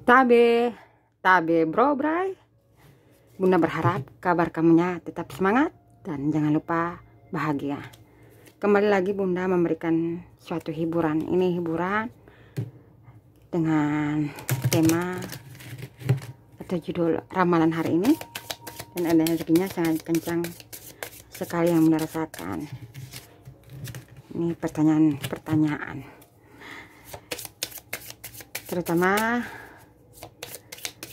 Tabe, tabe bro bray. Bunda berharap kabar kamunya tetap semangat dan jangan lupa bahagia. Kembali lagi Bunda memberikan suatu hiburan. Ini hiburan dengan tema atau judul ramalan hari ini. Dan ada energinya sangat kencang sekali yang Bunda rasakan. Ini pertanyaan. Terutama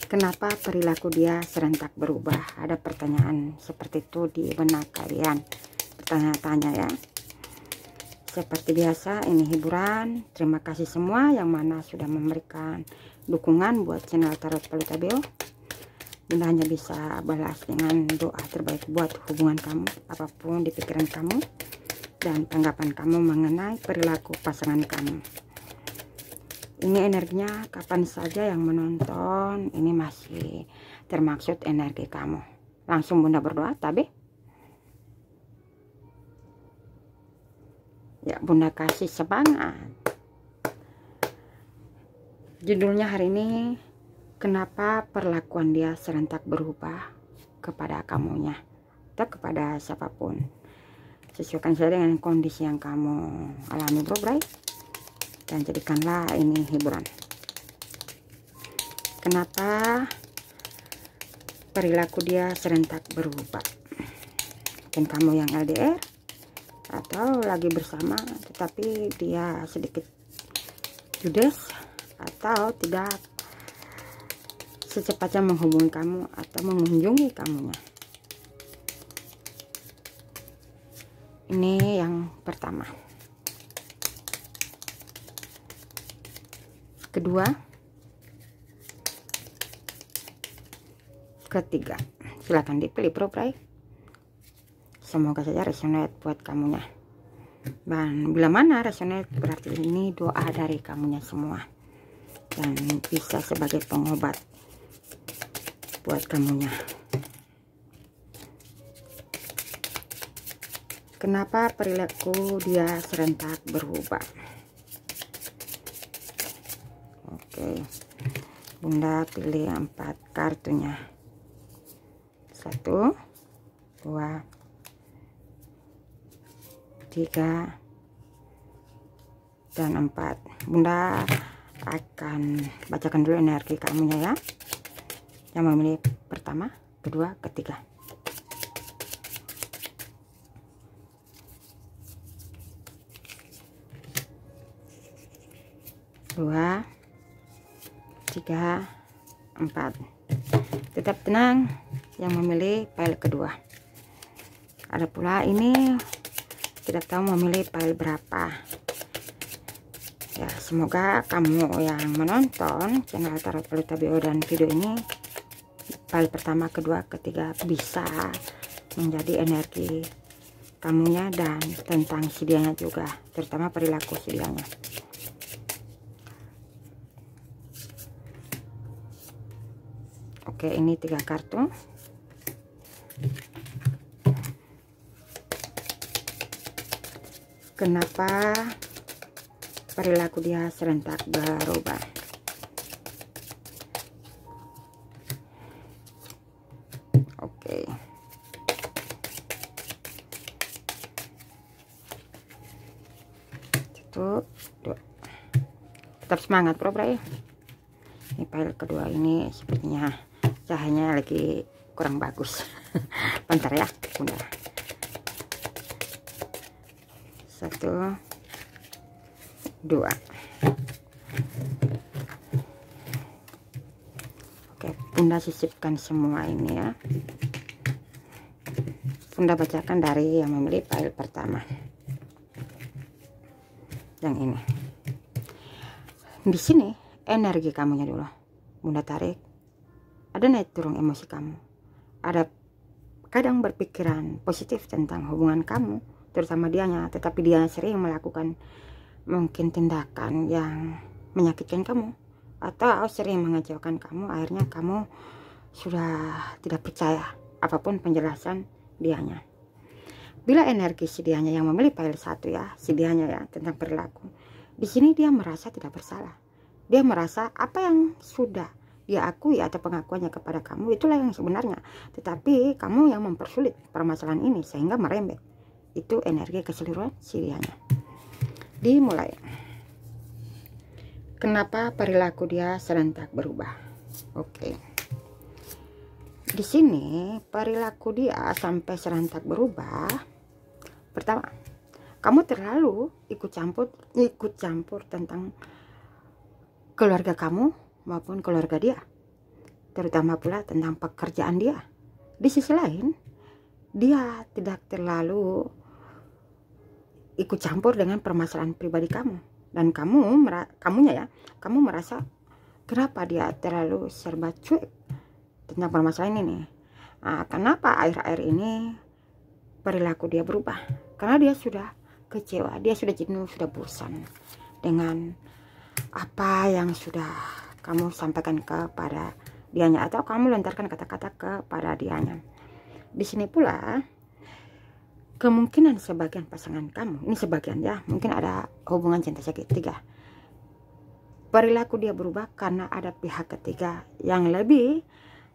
kenapa perilaku dia serentak berubah? Ada pertanyaan seperti itu di benak kalian. Bertanya-tanya ya. Seperti biasa ini hiburan. Terima kasih semua yang mana sudah memberikan dukungan buat channel Tarot Pelita Beo. Bunda hanya bisa balas dengan doa terbaik buat hubungan kamu, apapun di pikiran kamu dan tanggapan kamu mengenai perilaku pasangan kamu. Ini energinya kapan saja yang menonton ini masih termaksud energi kamu. Langsung Bunda berdoa tabe. Ya Bunda kasih semangat. Judulnya hari ini, kenapa perlakuan dia serentak berubah kepada kamunya atau kepada siapapun. Sesuaikan saja dengan kondisi yang kamu alami bro bray. Dan jadikanlah ini hiburan. Kenapa perilaku dia serentak berubah? Mungkin kamu yang LDR atau lagi bersama tetapi dia sedikit judes atau tidak secepatnya menghubungi kamu atau mengunjungi kamunya. Ini yang pertama. Kedua, ketiga, silakan dipilih bro bray. Semoga saja resonate buat kamunya. Dan bila mana resonate berarti ini doa dari kamunya semua dan bisa sebagai pengobat buat kamunya. Kenapa perilaku dia serentak berubah? Oke, Bunda pilih 4 kartunya. 1, 2, 3, dan 4. Bunda akan bacakan dulu energi kamunya ya. Yang memilih pertama, kedua, ketiga. Dua, 3, 4. Tetap tenang yang memilih pile kedua. Ada pula ini tidak tahu memilih pile berapa ya. Semoga kamu yang menonton channel Tarot Pelita Beo dan video ini pile pertama, kedua, ketiga bisa menjadi energi kamunya dan tentang si dianya juga, terutama perilaku si dianya. Oke, ini 3 kartu. Kenapa perilaku dia serentak berubah? Oke. Satu, 2. Tetap semangat bro bray. Ini pile kedua ini sepertinya cahayanya lagi kurang bagus. Bentar ya Bunda. 1, 2. Oke, Bunda sisipkan semua ini ya. Bunda bacakan dari yang memilih pile pertama. Yang ini. Di sini energi kamunya dulu. Bunda tarik. Ada naik turun emosi kamu. Ada kadang berpikiran positif tentang hubungan kamu, terutama dianya, tetapi dia sering melakukan mungkin tindakan yang menyakitkan kamu atau sering mengecewakan kamu. Akhirnya kamu sudah tidak percaya apapun penjelasan dianya. Bila energi si dianya yang memilih pile 1 ya, si dianya ya, tentang perilaku. Di sini dia merasa tidak bersalah. Dia merasa apa yang sudah dia akui atau pengakuannya kepada kamu, itulah yang sebenarnya. Tetapi kamu yang mempersulit permasalahan ini sehingga merembet. Itu energi keseluruhan si dianya. Dimulai. Kenapa perilaku dia serentak berubah? Oke. Di sini perilaku dia sampai serentak berubah. Pertama, kamu terlalu ikut campur tentang keluarga kamu maupun keluarga dia, terutama pula tentang pekerjaan dia. Di sisi lain, dia tidak terlalu ikut campur dengan permasalahan pribadi kamu, dan kamu merasa kenapa dia terlalu serba cuek tentang permasalahan ini. Nah, kenapa akhir-akhir ini perilaku dia berubah? Karena dia sudah kecewa, dia sudah jenuh, sudah bosan dengan apa yang sudah kamu sampaikan kepada dianya, atau kamu lontarkan kata-kata kepada dianya. Di sini pula kemungkinan sebagian pasangan kamu, ini sebagian ya, mungkin ada hubungan cinta segitiga, perilaku dia berubah karena ada pihak ketiga yang lebih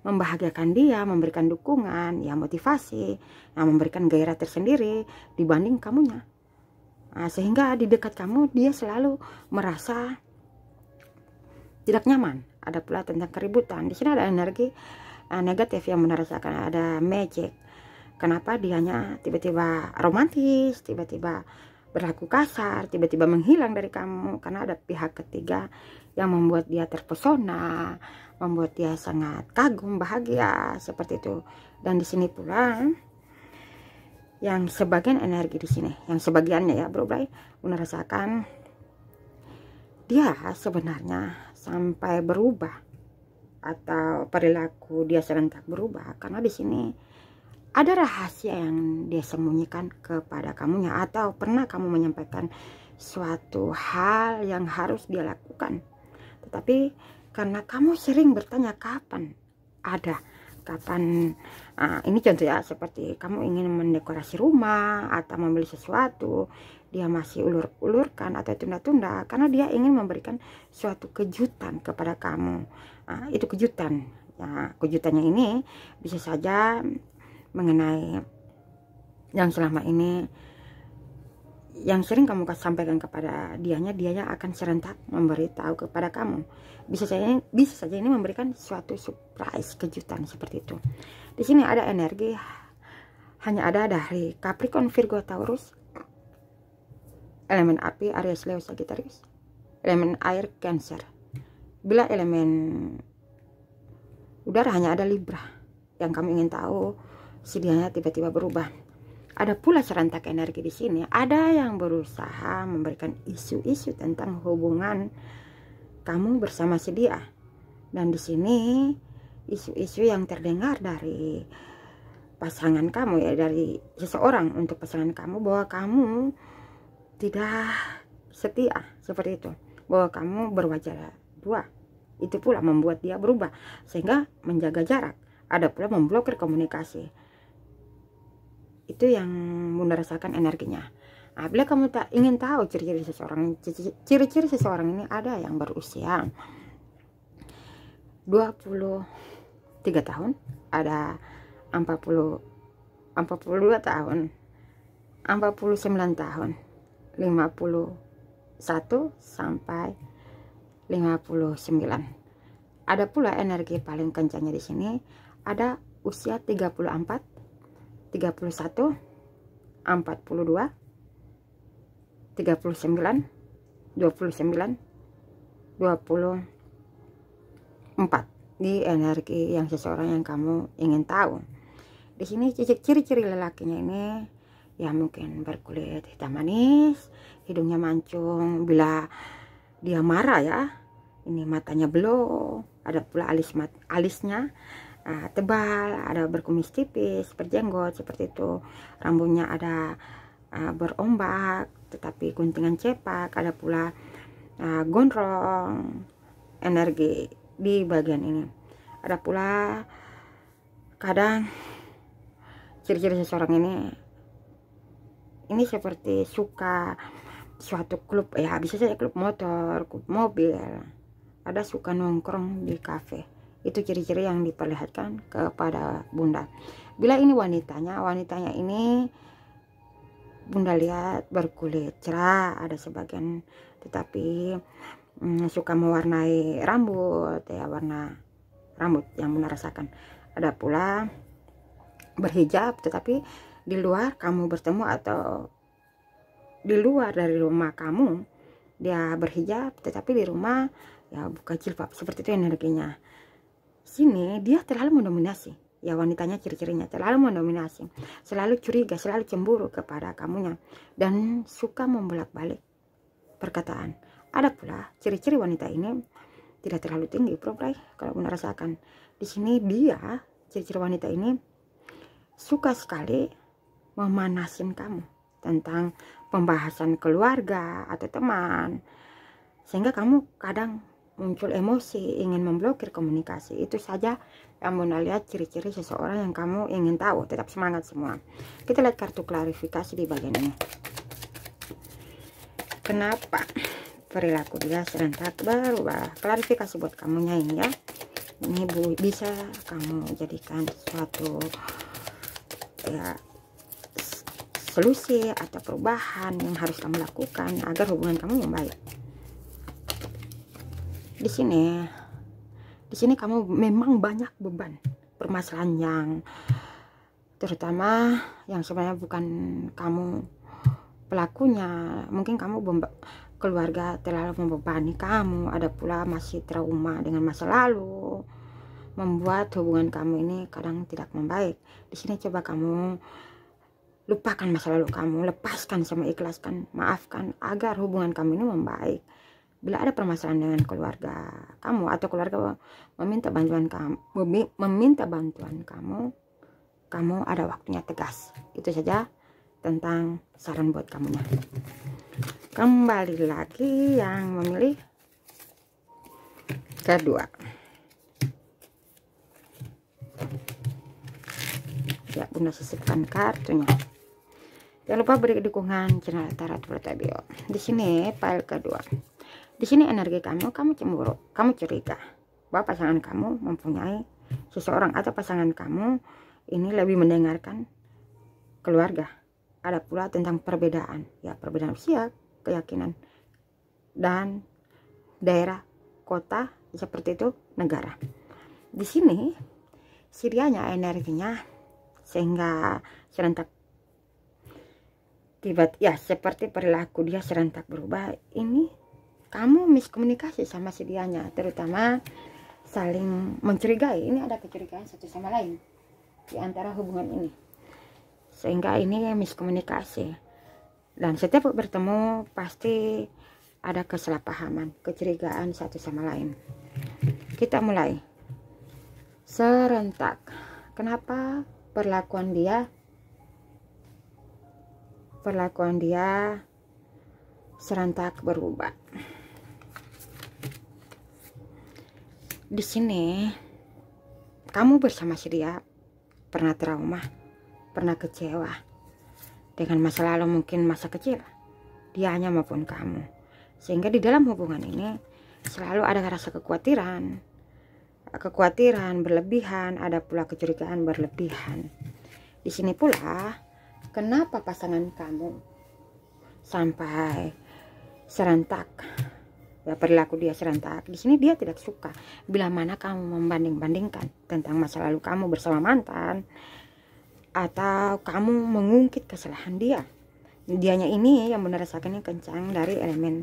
membahagiakan dia, memberikan dukungan, ya motivasi, yang memberikan gairah tersendiri dibanding kamunya. Nah, sehingga di dekat kamu dia selalu merasa tidak nyaman. Ada pula tentang keributan. Di sini ada energi negatif yang merasakan ada magic. Kenapa dianya tiba-tiba romantis, tiba-tiba berlaku kasar, tiba-tiba menghilang dari kamu? Karena ada pihak ketiga yang membuat dia terpesona, membuat dia sangat kagum, bahagia, seperti itu. Dan di sini pula yang sebagian energi di sini, yang sebagiannya ya bro Bray, merasakan dia sebenarnya sampai berubah atau perilaku dia serentak berubah karena di sini ada rahasia yang dia sembunyikan kepada kamunya, atau pernah kamu menyampaikan suatu hal yang harus dia lakukan, tetapi karena kamu sering bertanya kapan ini contoh ya, seperti kamu ingin mendekorasi rumah atau membeli sesuatu, dia masih ulur-ulurkan atau tunda-tunda karena dia ingin memberikan suatu kejutan kepada kamu. Itu kejutan ya, kejutannya ini bisa saja mengenai yang selama ini yang sering kamu sampaikan kepada dianya akan serentak memberitahu kepada kamu. Bisa saja ini memberikan suatu surprise, kejutan seperti itu. Di sini ada energi hanya ada dari Capricorn, Virgo, Taurus, elemen api Aries, Leo, Sagittarius, elemen air Cancer. Bila elemen udara hanya ada Libra. Yang kamu ingin tahu sedianya tiba-tiba berubah. Ada pula serentak energi di sini. Ada yang berusaha memberikan isu-isu tentang hubungan kamu bersama si dia. Dan di sini isu-isu yang terdengar dari pasangan kamu ya, dari seseorang untuk pasangan kamu, bahwa kamu tidak setia, seperti itu, bahwa kamu berwajah dua. Itu pula membuat dia berubah sehingga menjaga jarak. Ada pula memblokir komunikasi. Itu yang Bunda rasakan energinya. Nah, bila kamu tak ingin tahu ciri-ciri seseorang ini, ada yang berusia 23 tahun, ada 42 tahun, 49 tahun, 51 sampai 59. Ada pula energi paling kencangnya di sini, ada usia 34, 31, 42, 39, 29, 24. Di energi yang seseorang yang kamu ingin tahu. Di sini ciri-ciri lelakinya ini ya mungkin berkulit hitam manis, hidungnya mancung, bila dia marah ya, ini matanya belok, ada pula alisnya tebal, ada berkumis tipis, berjenggot seperti itu, rambutnya ada berombak tetapi guntingan cepak, ada pula gondrong energi di bagian ini. Ada pula kadang ciri-ciri seseorang ini seperti suka suatu klub ya, bisa saja klub motor, klub mobil, ada suka nongkrong di kafe. Itu ciri-ciri yang diperlihatkan kepada Bunda. Bila ini wanitanya ini Bunda lihat berkulit cerah, ada sebagian, tetapi suka mewarnai rambut ya, warna rambut yang Bunda rasakan. Ada pula berhijab, tetapi di luar kamu bertemu atau di luar dari rumah kamu dia berhijab, tetapi di rumah ya buka jilbab, seperti itu energinya. Sini dia terlalu mendominasi ya, wanitanya ciri-cirinya terlalu mendominasi, selalu curiga, selalu cemburu kepada kamunya, dan suka membolak-balik perkataan. Ada pula ciri-ciri wanita ini tidak terlalu tinggi, bro, kalau Bunda rasakan. Di sini dia, ciri-ciri wanita ini suka sekali memanasin kamu tentang pembahasan keluarga atau teman, sehingga kamu kadang muncul emosi, ingin memblokir komunikasi. Itu saja yang Bunda lihat ciri-ciri seseorang yang kamu ingin tahu. Tetap semangat semua. Kita lihat kartu klarifikasi di bagian ini. Kenapa perilaku dia serentak berubah? Klarifikasi buat kamunya ini ya. Ini bisa kamu jadikan suatu ya solusi atau perubahan yang harus kamu lakukan agar hubungan kamu membaik. Di sini kamu memang banyak beban permasalahan yang terutama yang sebenarnya bukan kamu pelakunya. Mungkin kamu keluarga terlalu membebani kamu, ada pula masih trauma dengan masa lalu, membuat hubungan kamu ini kadang tidak membaik. Di sini coba kamu lupakan masa lalu kamu, lepaskan sama ikhlaskan, maafkan agar hubungan kamu ini membaik. Bila ada permasalahan dengan keluarga kamu atau keluarga meminta bantuan kamu, kamu ada waktunya tegas. Itu saja tentang saran buat kamunya. Kembali lagi yang memilih kedua. Ya, Bunda sisipkan kartunya. Jangan lupa beri dukungan channel Tarot Pro-Tabio. Di sini file kedua. Di sini energi kamu cemburu, kamu curiga bahwa pasangan kamu mempunyai seseorang atau pasangan kamu ini lebih mendengarkan keluarga. Ada pula tentang perbedaan, ya perbedaan usia, keyakinan, dan daerah, kota, seperti itu, negara. Di sini sirianya energinya sehingga serentak ya seperti perilaku dia serentak berubah. Ini kamu miskomunikasi sama si dianya, terutama saling mencurigai. Ini ada kecurigaan satu sama lain di antara hubungan ini, sehingga ini miskomunikasi, dan setiap bertemu pasti ada kesalahpahaman, kecurigaan satu sama lain. Kita mulai serentak. Kenapa perlakuan dia serentak berubah? Di sini kamu bersama si dia pernah trauma, pernah kecewa dengan masa lalu, mungkin masa kecil dianya maupun kamu, sehingga di dalam hubungan ini selalu ada rasa kekhawatiran berlebihan, ada pula kecurigaan berlebihan. Di sini pula kenapa pasangan kamu sampai serentak ya, perilaku dia serentak. Di sini dia tidak suka bila mana kamu membanding-bandingkan tentang masa lalu kamu bersama mantan, atau kamu mengungkit kesalahan dia. Dianya ini yang benar rasakannya kencang dari elemen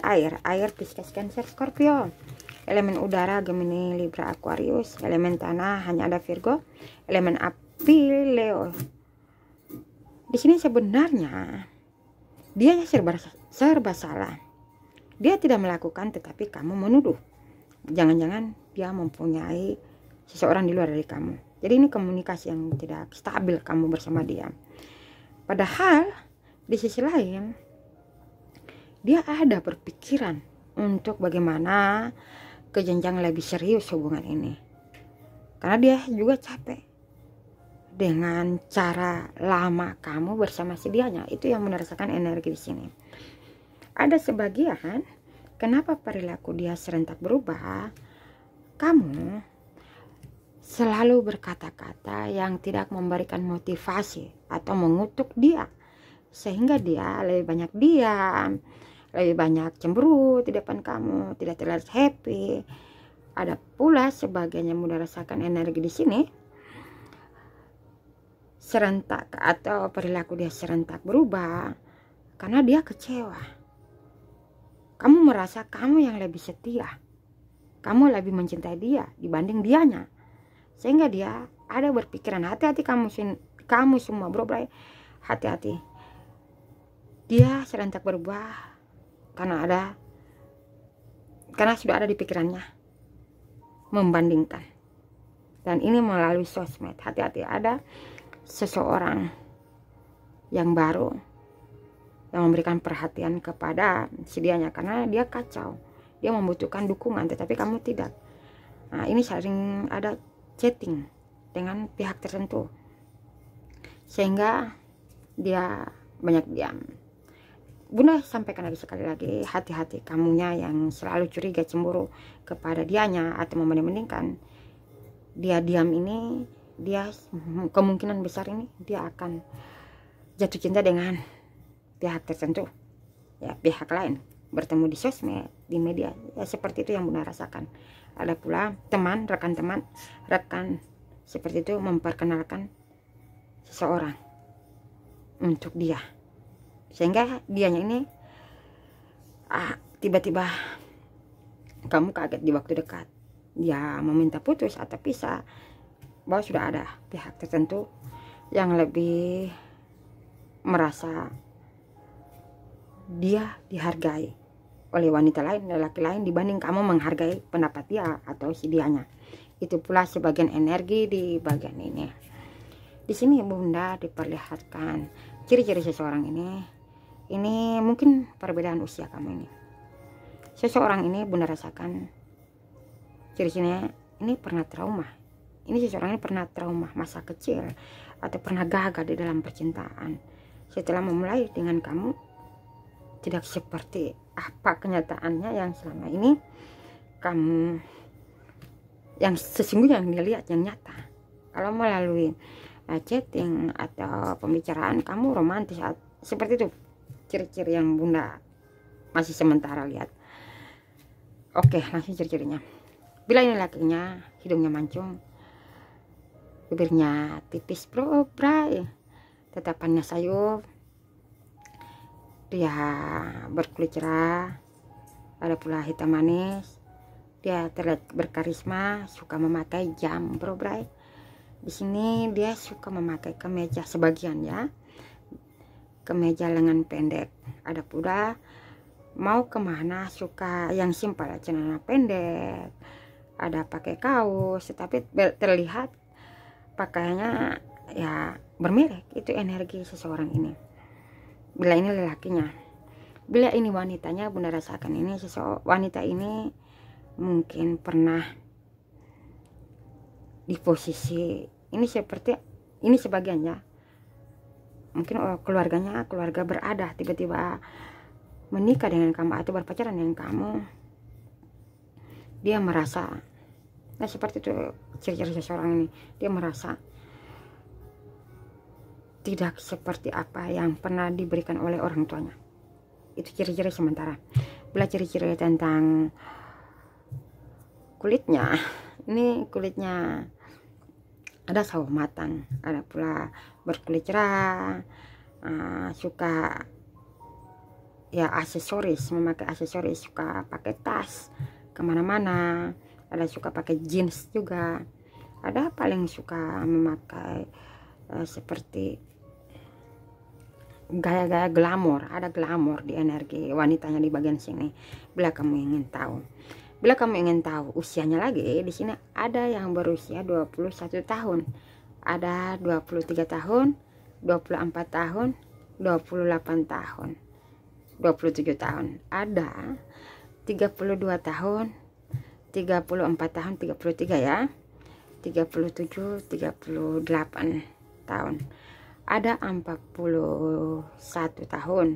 air, Pisces, Cancer, Scorpio. Elemen udara Gemini, Libra, Aquarius. Elemen tanah hanya ada Virgo. Elemen api Leo. Di sini sebenarnya dia serba salah. Dia tidak melakukan, tetapi kamu menuduh. Jangan-jangan dia mempunyai seseorang di luar dari kamu. Jadi ini komunikasi yang tidak stabil kamu bersama dia. Padahal di sisi lain dia ada berpikiran untuk bagaimana ke jenjang lebih serius hubungan ini. Karena dia juga capek dengan cara lama kamu bersama si dianya. Itu yang merasakan energi di sini. Ada sebagian kenapa perilaku dia serentak berubah, kamu selalu berkata-kata yang tidak memberikan motivasi atau mengutuk dia, sehingga dia lebih banyak diam, lebih banyak cemburu di depan kamu, tidak terlihat happy. Ada pula sebagainya Bunda rasakan energi di sini serentak atau perilaku dia serentak berubah karena dia kecewa. Kamu merasa kamu yang lebih setia, kamu lebih mencintai dia dibanding dianya, sehingga dia ada berpikiran hati-hati kamu semua bro, hati-hati. Dia serentak berubah karena sudah ada di pikirannya membandingkan, dan ini melalui sosmed. Hati-hati, ada seseorang yang baru yang memberikan perhatian kepada si dianya karena dia kacau, dia membutuhkan dukungan, tetapi kamu tidak. Nah, ini sering ada chatting dengan pihak tertentu sehingga dia banyak diam. Bunda sampaikan lagi sekali lagi, hati-hati kamunya yang selalu curiga cemburu kepada dianya atau membanding-bandingkan. Dia diam ini, dia kemungkinan besar ini dia akan jatuh cinta dengan pihak tertentu, ya pihak lain, bertemu di sosmed, di media, ya seperti itu yang Bunda rasakan. Ada pula teman, rekan seperti itu memperkenalkan seseorang untuk dia, sehingga dianya ini tiba-tiba kamu kaget di waktu dekat dia meminta putus atau pisah, bahwa sudah ada pihak tertentu yang lebih merasa dia dihargai oleh wanita lain, lelaki lain, dibanding kamu menghargai pendapat dia atau si dianya. Itu pula sebagian energi di bagian ini. Di sini Bunda diperlihatkan ciri-ciri seseorang ini mungkin perbedaan usia kamu ini. Seseorang ini Bunda rasakan ciri-cirinya ini pernah trauma. Ini seseorang ini pernah trauma masa kecil atau pernah gagal di dalam percintaan. Setelah memulai dengan kamu, tidak seperti apa kenyataannya yang selama ini kamu, yang sesungguhnya yang dia lihat, yang nyata. Kalau melalui chatting atau pembicaraan kamu romantis, seperti itu ciri-ciri yang Bunda masih sementara lihat. Oke, langsung ciri-cirinya. Bila ini lakinya, hidungnya mancung, bibirnya tipis bray, tatapannya sayup, dia berkulit cerah, ada pula hitam manis, dia terlihat berkarisma, suka memakai jam bray. Di sini dia suka memakai kemeja sebagian, ya, kemeja lengan pendek. Ada pula mau kemana suka yang simpel, celana pendek, ada pakai kaos, tetapi terlihat pakaiannya ya bermerek. Itu energi seseorang ini. Bila ini lelakinya, bila ini wanitanya, Bunda rasakan ini wanita ini mungkin pernah di posisi ini seperti ini sebagian, ya, mungkin keluarga berada, tiba-tiba menikah dengan kamu atau berpacaran dengan kamu, dia merasa, nah seperti itu ciri-ciri seseorang ini, dia merasa tidak seperti apa yang pernah diberikan oleh orang tuanya. Itu ciri-ciri sementara. Bila ciri-ciri tentang kulitnya, ini kulitnya ada sawo matang, ada pula berkulit cerah, suka ya aksesoris, memakai aksesoris, suka pakai tas kemana-mana, ada suka pakai jeans juga, ada paling suka memakai seperti gaya-gaya glamor, ada glamor di energi wanitanya di bagian sini. Bila kamu ingin tahu usianya lagi, di sini ada yang berusia 21 tahun, ada 23 tahun, 24 tahun, 28 tahun, 27 tahun, ada 32 tahun, 34 tahun, 33, ya, 37, 38 tahun, ada 41 tahun,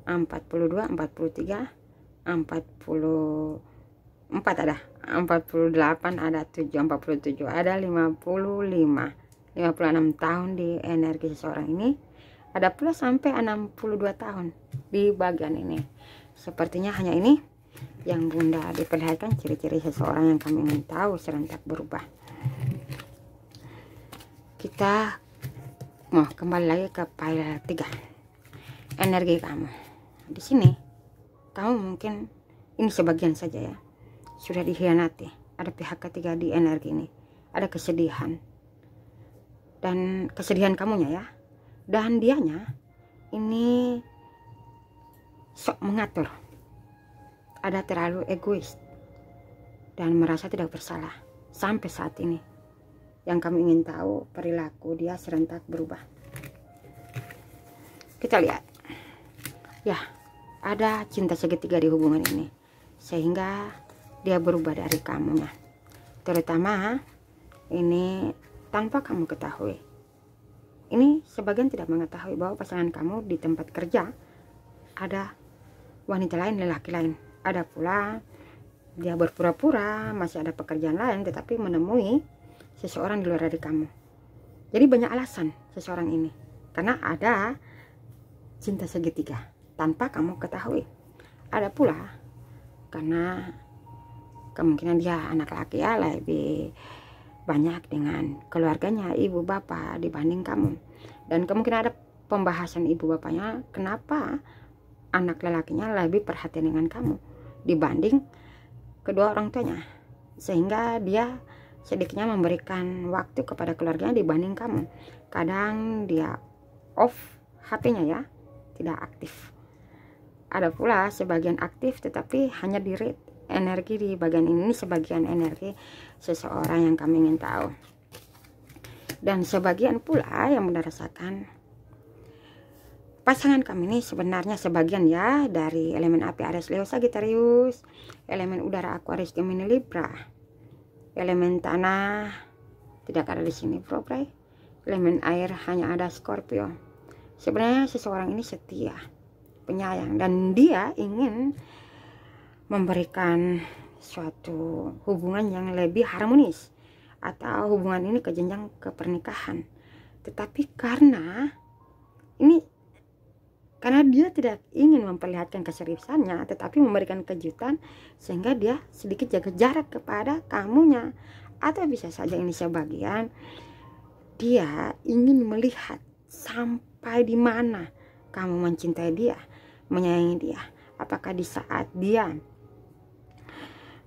42, 43, 44, ada 48, ada 7, 47, ada 55, 56 tahun di energi seseorang ini. Ada pula sampai 62 tahun di bagian ini. Sepertinya hanya ini yang Bunda diperlihatkan, ciri-ciri seseorang yang kami ingin tahu serentak berubah. Kita mau kembali lagi ke file 3. Energi kamu. Di sini kamu mungkin, ini sebagian saja ya, sudah dikhianati. Ada pihak ketiga di energi ini. Ada kesedihan. Dan kesedihan kamunya ya. Dan dianya ini sok mengatur. Ada terlalu egois. Dan merasa tidak bersalah. Sampai saat ini. Yang kami ingin tahu perilaku dia serentak berubah. Kita lihat. Ya, ada cinta segitiga di hubungan ini. Sehingga dia berubah dari kamunya. Terutama ini tanpa kamu ketahui. Ini sebagian tidak mengetahui bahwa pasangan kamu di tempat kerja ada wanita lain, lelaki lain. Ada pula dia berpura-pura masih ada pekerjaan lain, tetapi menemui seseorang di luar dari kamu. Jadi banyak alasan seseorang ini, karena ada cinta segitiga tanpa kamu ketahui. Ada pula karena kemungkinan dia anak laki ya, lebih banyak dengan keluarganya, ibu bapak dibanding kamu. Dan kemungkinan ada pembahasan ibu bapaknya, kenapa anak lelakinya lebih perhatian dengan kamu dibanding kedua orang tuanya, sehingga dia sedikitnya memberikan waktu kepada keluarganya dibanding kamu. Kadang dia off HP-nya ya, tidak aktif. Ada pula sebagian aktif tetapi hanya di read. Energi di bagian ini sebagian energi seseorang yang kami ingin tahu. Dan sebagian pula yang Bunda rasakan pasangan kami ini sebenarnya sebagian ya dari elemen api Aries, Leo, Sagittarius, elemen udara Aquarius, Gemini, Libra, elemen tanah tidak ada di sini, Bro Bray. Elemen air hanya ada Scorpio. Sebenarnya seseorang ini setia, penyayang, dan dia ingin memberikan suatu hubungan yang lebih harmonis atau hubungan ini ke jenjang ke pernikahan. Tetapi karena dia tidak ingin memperlihatkan keseriusannya, tetapi memberikan kejutan, sehingga dia sedikit jaga jarak kepada kamunya. Atau bisa saja ini sebagian dia ingin melihat sampai di mana kamu mencintai dia, menyayangi dia. Apakah di saat dia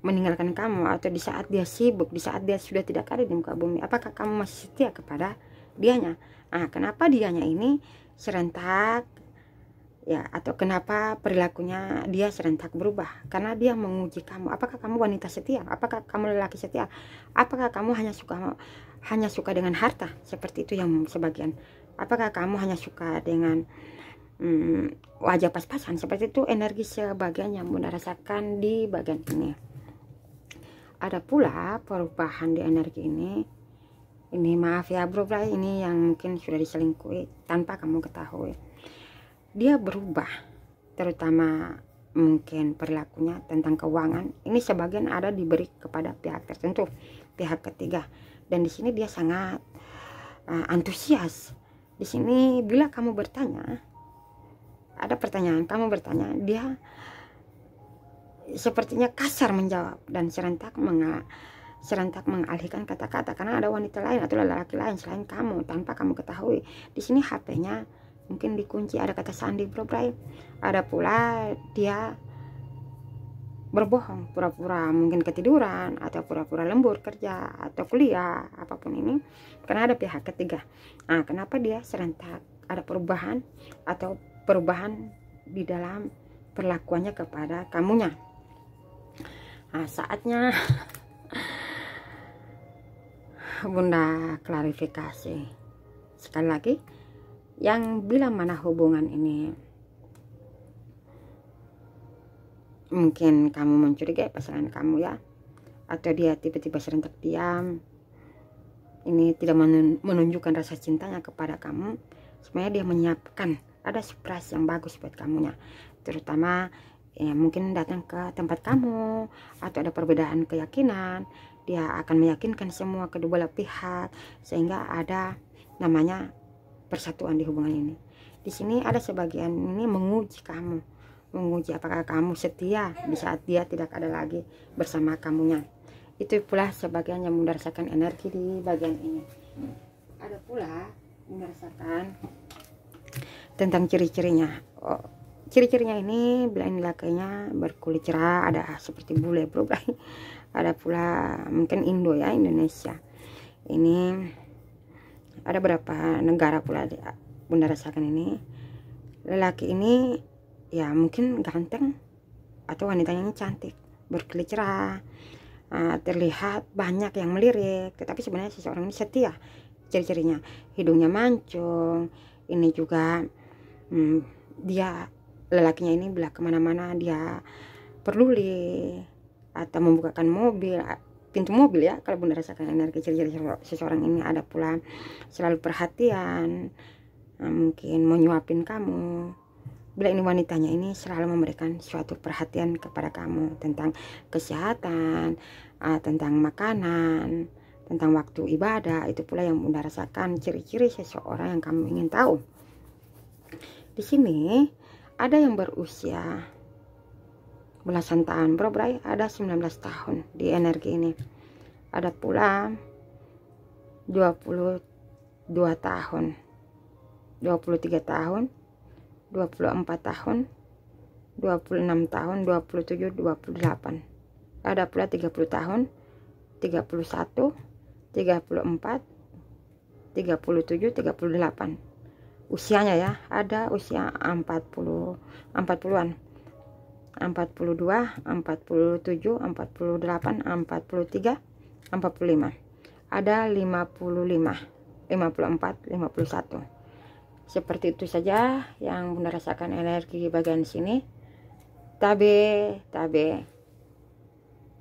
meninggalkan kamu, atau di saat dia sibuk, di saat dia sudah tidak ada di muka bumi, apakah kamu masih setia kepada dianya? Kenapa dianya ini serentak ya, atau kenapa perilakunya dia serentak berubah? Karena dia menguji kamu. Apakah kamu wanita setia? Apakah kamu lelaki setia? Apakah kamu hanya suka dengan harta? Seperti itu yang sebagian. Apakah kamu hanya suka dengan wajah pas-pasan? Seperti itu energi sebagian yang Bunda rasakan di bagian ini. Ada pula perubahan di energi ini. Ini maaf ya bro, ini yang mungkin sudah diselingkuhi tanpa kamu ketahui. Dia berubah, terutama mungkin perilakunya tentang keuangan. Ini sebagian ada diberi kepada pihak tertentu, pihak ketiga. Dan di sini dia sangat antusias. Di sini bila kamu bertanya, ada pertanyaan, kamu bertanya, dia sepertinya kasar menjawab dan serentak mengalihkan kata-kata karena ada wanita lain atau lelaki lain selain kamu tanpa kamu ketahui. Di sini HP-nya mungkin dikunci, ada kata sandi, bro Bray. Ada pula dia berbohong, pura-pura mungkin ketiduran atau pura-pura lembur kerja atau kuliah, apapun ini, karena ada pihak ketiga. Kenapa dia serentak ada perubahan atau perubahan di dalam perlakuannya kepada kamunya? Saatnya Bunda klarifikasi sekali lagi. Yang bila mana hubungan ini mungkin kamu mencurigai pasangan kamu ya, atau dia tiba-tiba serentak diam, ini tidak menunjukkan rasa cintanya kepada kamu. Sebenarnya dia menyiapkan ada surprise yang bagus buat kamunya, terutama ya mungkin datang ke tempat kamu, atau ada perbedaan keyakinan, dia akan meyakinkan semua kedua belah pihak sehingga ada namanya persatuan di hubungan ini. Di sini ada sebagian ini menguji kamu, menguji apakah kamu setia di saat dia tidak ada lagi bersama kamunya. Itu pula sebagian yang merasakan energi di bagian ini. Ada pula merasakan tentang ciri-cirinya. Ciri-cirinya ini bila ini lakinya berkulit cerah, ada seperti bule bro. Ada pula mungkin Indo ya, Indonesia. Ini ada beberapa negara pula bunda rasakan ini. Lelaki ini ya mungkin ganteng atau wanitanya ini cantik, berkulit cerah, terlihat banyak yang melirik, tetapi sebenarnya seseorang ini setia. Ciri-cirinya hidungnya mancung, ini juga dia lelakinya ini bila kemana-mana dia peduli atau membukakan mobil, pintu mobil ya. Kalau bunda rasakan energi ciri-ciri seseorang ini ada pula selalu perhatian, mungkin menyuapin kamu. Bila ini wanitanya ini selalu memberikan suatu perhatian kepada kamu tentang kesehatan, tentang makanan, tentang waktu ibadah. Itu pula yang bunda rasakan ciri-ciri seseorang yang kamu ingin tahu. Di sini ada yang berusia belasan tahun, bro, ada 19 tahun di energi ini. Ada pula 22 tahun, 23 tahun, 24 tahun, 26 tahun, 27, 28. Ada pula 30 tahun, 31, 34, 37, 38. Usianya ya, ada usia 40-an, 42, 47, 48, 43, 45. Ada 55, 54, 51. Seperti itu saja yang bunda rasakan energi bagian sini. Tabe